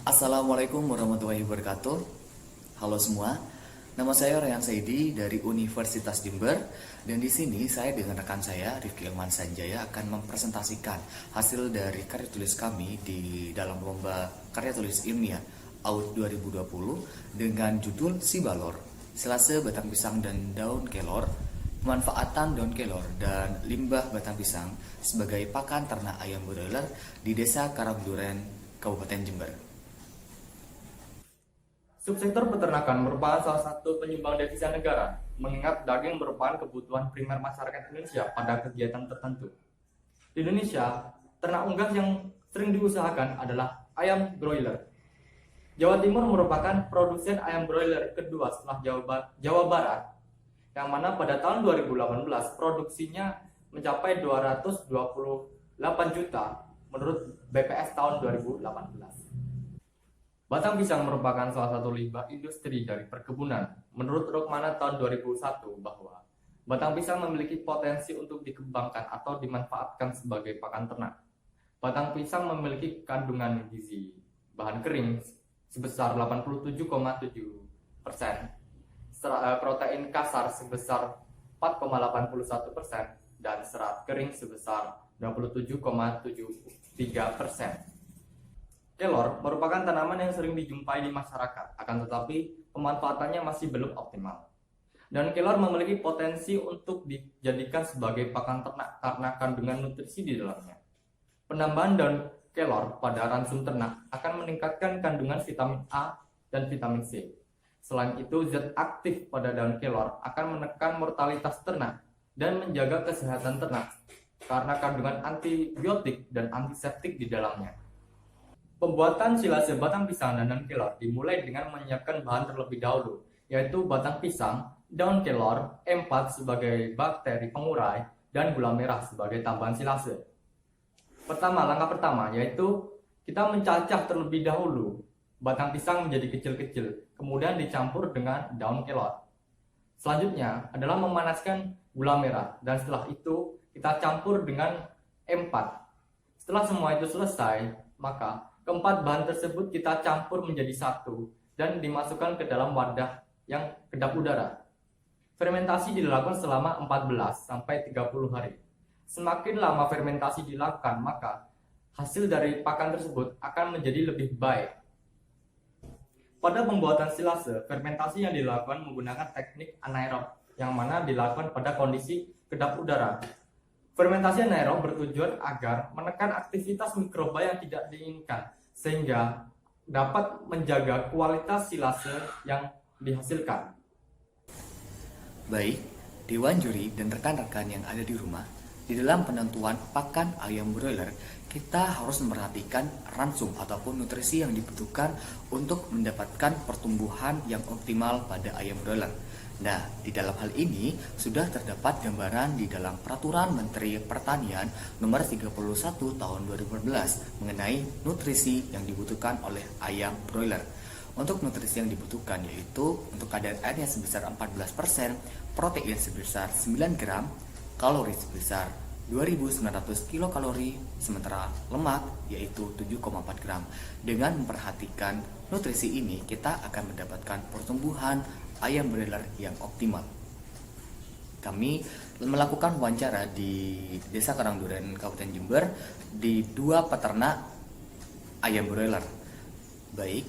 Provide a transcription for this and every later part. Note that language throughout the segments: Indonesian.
Assalamualaikum warahmatullahi wabarakatuh. Halo semua, nama saya Ryan Saidi dari Universitas Jember, dan di sini saya dengan rekan saya Rifki Ilman Sanjaya akan mempresentasikan hasil dari karya tulis kami di dalam lomba karya tulis ilmiah AUD 2020 dengan judul Si Balor, Silase Batang Pisang dan Daun Kelor, pemanfaatan daun kelor dan limbah batang pisang sebagai pakan ternak ayam broiler di Desa Karangduren, Kabupaten Jember. Subsektor peternakan merupakan salah satu penyumbang devisa negara, mengingat daging merupakan kebutuhan primer masyarakat Indonesia pada kegiatan tertentu. Di Indonesia, ternak unggas yang sering diusahakan adalah ayam broiler. Jawa Timur merupakan produsen ayam broiler kedua setelah Jawa Barat, yang mana pada tahun 2018 produksinya mencapai 228 juta menurut BPS tahun 2018. Batang pisang merupakan salah satu limbah industri dari perkebunan. Menurut Rukmana tahun 2001 bahwa batang pisang memiliki potensi untuk dikembangkan atau dimanfaatkan sebagai pakan ternak. Batang pisang memiliki kandungan gizi bahan kering sebesar 87,7%, protein kasar sebesar 4,81%, dan serat kering sebesar 27,73%. Kelor merupakan tanaman yang sering dijumpai di masyarakat, akan tetapi pemanfaatannya masih belum optimal. Dan kelor memiliki potensi untuk dijadikan sebagai pakan ternak karena kandungan nutrisi di dalamnya. Penambahan daun kelor pada ransum ternak akan meningkatkan kandungan vitamin A dan vitamin C. Selain itu, zat aktif pada daun kelor akan menekan mortalitas ternak dan menjaga kesehatan ternak karena kandungan antibiotik dan antiseptik di dalamnya. Pembuatan silase batang pisang dan daun kelor dimulai dengan menyiapkan bahan terlebih dahulu, yaitu batang pisang, daun kelor, empat sebagai bakteri pengurai, dan gula merah sebagai tambahan silase. Langkah pertama yaitu kita mencacah terlebih dahulu batang pisang menjadi kecil-kecil, kemudian dicampur dengan daun kelor. Selanjutnya adalah memanaskan gula merah, dan setelah itu kita campur dengan empat. Setelah semua itu selesai, maka keempat bahan tersebut kita campur menjadi satu dan dimasukkan ke dalam wadah yang kedap udara. Fermentasi dilakukan selama 14 sampai 30 hari. Semakin lama fermentasi dilakukan, maka hasil dari pakan tersebut akan menjadi lebih baik. Pada pembuatan silase, fermentasi yang dilakukan menggunakan teknik anaerob, yang mana dilakukan pada kondisi kedap udara. Fermentasi anaerob bertujuan agar menekan aktivitas mikroba yang tidak diinginkan, sehingga dapat menjaga kualitas silase yang dihasilkan. Baik, Dewan Juri dan rekan-rekan yang ada di rumah, di dalam penentuan pakan ayam broiler, kita harus memperhatikan ransum ataupun nutrisi yang dibutuhkan untuk mendapatkan pertumbuhan yang optimal pada ayam broiler. Nah, di dalam hal ini sudah terdapat gambaran di dalam Peraturan Menteri Pertanian Nomor 31 Tahun 2014 mengenai nutrisi yang dibutuhkan oleh ayam broiler. Untuk nutrisi yang dibutuhkan yaitu untuk kadar airnya sebesar 14%, protein sebesar 9 gram, kalori sebesar 2.900 kilokalori, sementara lemak yaitu 7,4 gram. Dengan memperhatikan nutrisi ini, kita akan mendapatkan pertumbuhan ayam broiler yang optimal. Kami melakukan wawancara di Desa Karangduren, Kabupaten Jember, di 2 peternak ayam broiler. Baik,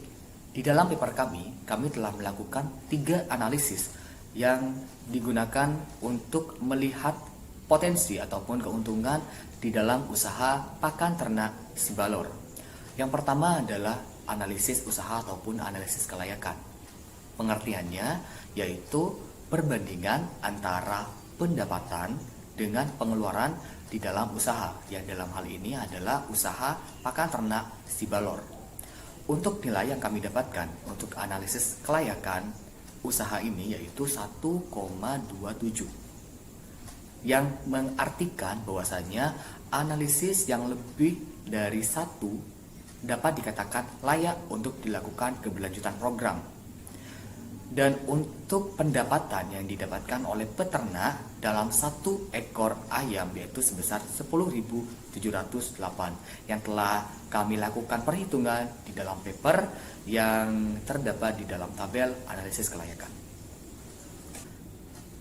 di dalam paper kami telah melakukan 3 analisis yang digunakan untuk melihat potensi ataupun keuntungan di dalam usaha pakan ternak Si Balor. Yang pertama adalah analisis usaha ataupun analisis kelayakan. Pengertiannya yaitu perbandingan antara pendapatan dengan pengeluaran di dalam usaha, yang dalam hal ini adalah usaha pakan ternak Si Balor. Untuk nilai yang kami dapatkan untuk analisis kelayakan usaha ini yaitu 1,27, yang mengartikan bahwasanya analisis yang lebih dari 1 dapat dikatakan layak untuk dilakukan keberlanjutan program. Dan untuk pendapatan yang didapatkan oleh peternak dalam satu ekor ayam yaitu sebesar 10.708 yang telah kami lakukan perhitungan di dalam paper yang terdapat di dalam tabel analisis kelayakan.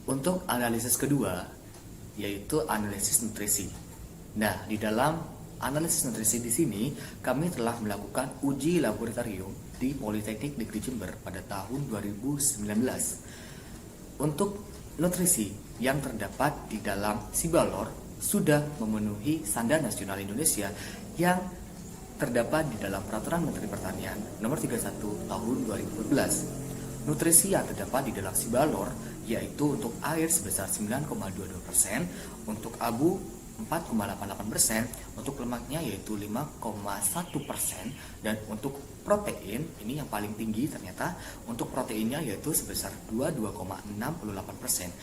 Untuk analisis kedua yaitu analisis nutrisi. Nah, di dalam analisis nutrisi di sini kami telah melakukan uji laboratorium di Politeknik Negeri Jember pada tahun 2019. Untuk nutrisi yang terdapat di dalam Sibalor sudah memenuhi standar nasional Indonesia yang terdapat di dalam Peraturan Menteri Pertanian Nomor 31 Tahun 2012. Nutrisi yang terdapat di dalam Sibalor yaitu untuk air sebesar 9,22%, untuk abu 4,88%, untuk lemaknya yaitu 5,1%, dan untuk protein ini yang paling tinggi ternyata untuk proteinnya yaitu sebesar 22,68%.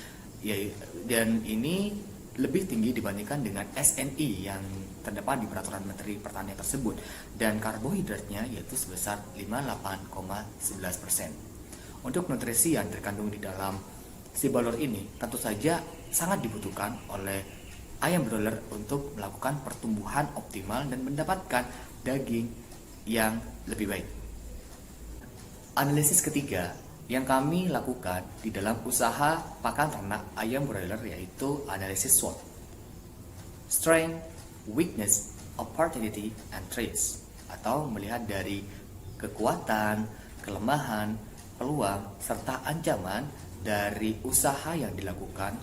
Dan ini lebih tinggi dibandingkan dengan SNI yang terdapat di Peraturan Menteri Pertanian tersebut, dan karbohidratnya yaitu sebesar 58,11%. Untuk nutrisi yang terkandung di dalam Sibalor ini tentu saja sangat dibutuhkan oleh ayam broiler untuk melakukan pertumbuhan optimal dan mendapatkan daging yang lebih baik. Analisis ketiga yang kami lakukan di dalam usaha pakan ternak ayam broiler yaitu analisis SWOT, Strength, Weakness, Opportunity, and Threats, atau melihat dari kekuatan, kelemahan, peluang, serta ancaman dari usaha yang dilakukan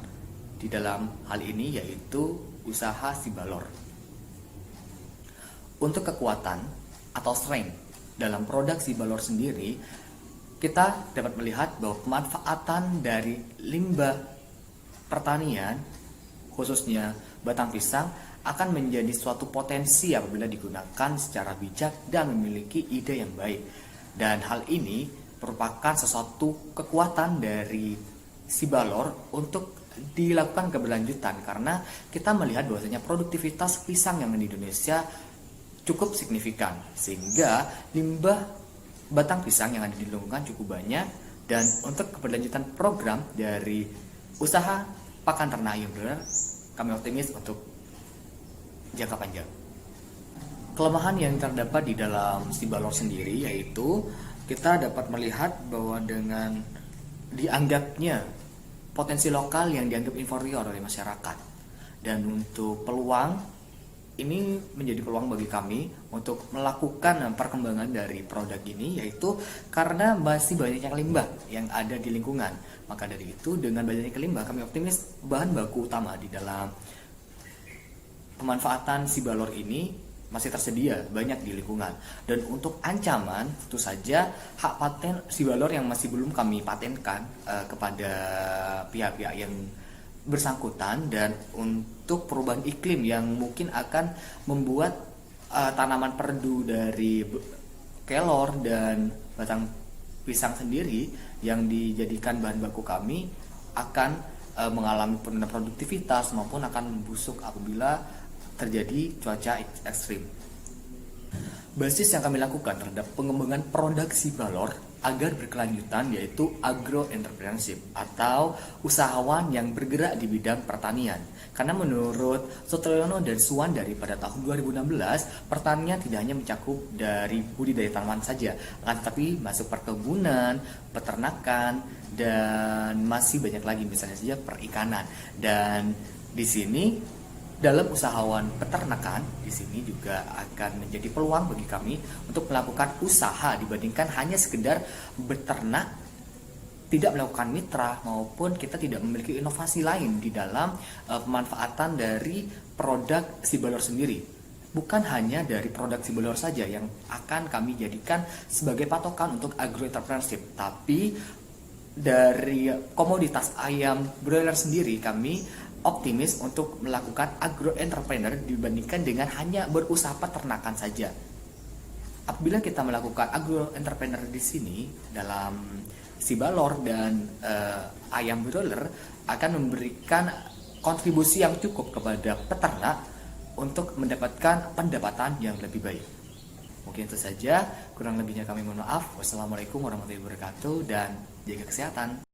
di dalam hal ini yaitu usaha Sibalor. Untuk kekuatan atau strength dalam produk Sibalor sendiri, kita dapat melihat bahwa pemanfaatan dari limbah pertanian khususnya batang pisang akan menjadi suatu potensi apabila digunakan secara bijak dan memiliki ide yang baik. Dan hal ini merupakan sesuatu kekuatan dari Sibalor untuk dilakukan keberlanjutan karena kita melihat bahwasanya produktivitas pisang yang di Indonesia cukup signifikan sehingga limbah batang pisang yang ada di lingkungan cukup banyak, dan untuk keberlanjutan program dari usaha pakan ternak ayam broiler kami optimis untuk jangka panjang. Kelemahan yang terdapat di dalam Sibalor sendiri yaitu kita dapat melihat bahwa dengan dianggapnya potensi lokal yang dianggap inferior oleh masyarakat, dan untuk peluang ini menjadi peluang bagi kami untuk melakukan perkembangan dari produk ini yaitu karena masih banyaknya limbah yang ada di lingkungan. Maka dari itu dengan banyaknya limbah kami optimis bahan baku utama di dalam pemanfaatan Sibalor ini masih tersedia banyak di lingkungan. Dan untuk ancaman tentu saja hak paten Sibalor yang masih belum kami patenkan kepada pihak-pihak yang bersangkutan, dan untuk perubahan iklim yang mungkin akan membuat tanaman perdu dari kelor dan batang pisang sendiri yang dijadikan bahan baku kami akan mengalami penurunan produktivitas maupun akan membusuk apabila terjadi cuaca ekstrim. Basis yang kami lakukan terhadap pengembangan produk Sibalor agar berkelanjutan yaitu agro-entrepreneurship atau usahawan yang bergerak di bidang pertanian. Karena menurut Sotroyono dan Suwandari pada tahun 2016, pertanian tidak hanya mencakup dari budidaya tanaman saja, tetapi masuk perkebunan, peternakan, dan masih banyak lagi, misalnya saja perikanan. Dan di sini dalam usahawan peternakan di sini juga akan menjadi peluang bagi kami untuk melakukan usaha dibandingkan hanya sekedar beternak, tidak melakukan mitra maupun kita tidak memiliki inovasi lain di dalam pemanfaatan dari produk Sibalor sendiri. Bukan hanya dari produk Sibalor saja yang akan kami jadikan sebagai patokan untuk agro-entrepreneurship, tapi dari komoditas ayam broiler sendiri kami optimis untuk melakukan agro-entrepreneur dibandingkan dengan hanya berusaha peternakan saja. Apabila kita melakukan agro-entrepreneur di sini dalam Sibalor dan ayam broiler akan memberikan kontribusi yang cukup kepada peternak untuk mendapatkan pendapatan yang lebih baik. Mungkin itu saja, kurang lebihnya kami mohon maaf. Wassalamualaikum warahmatullahi wabarakatuh, dan jaga kesehatan.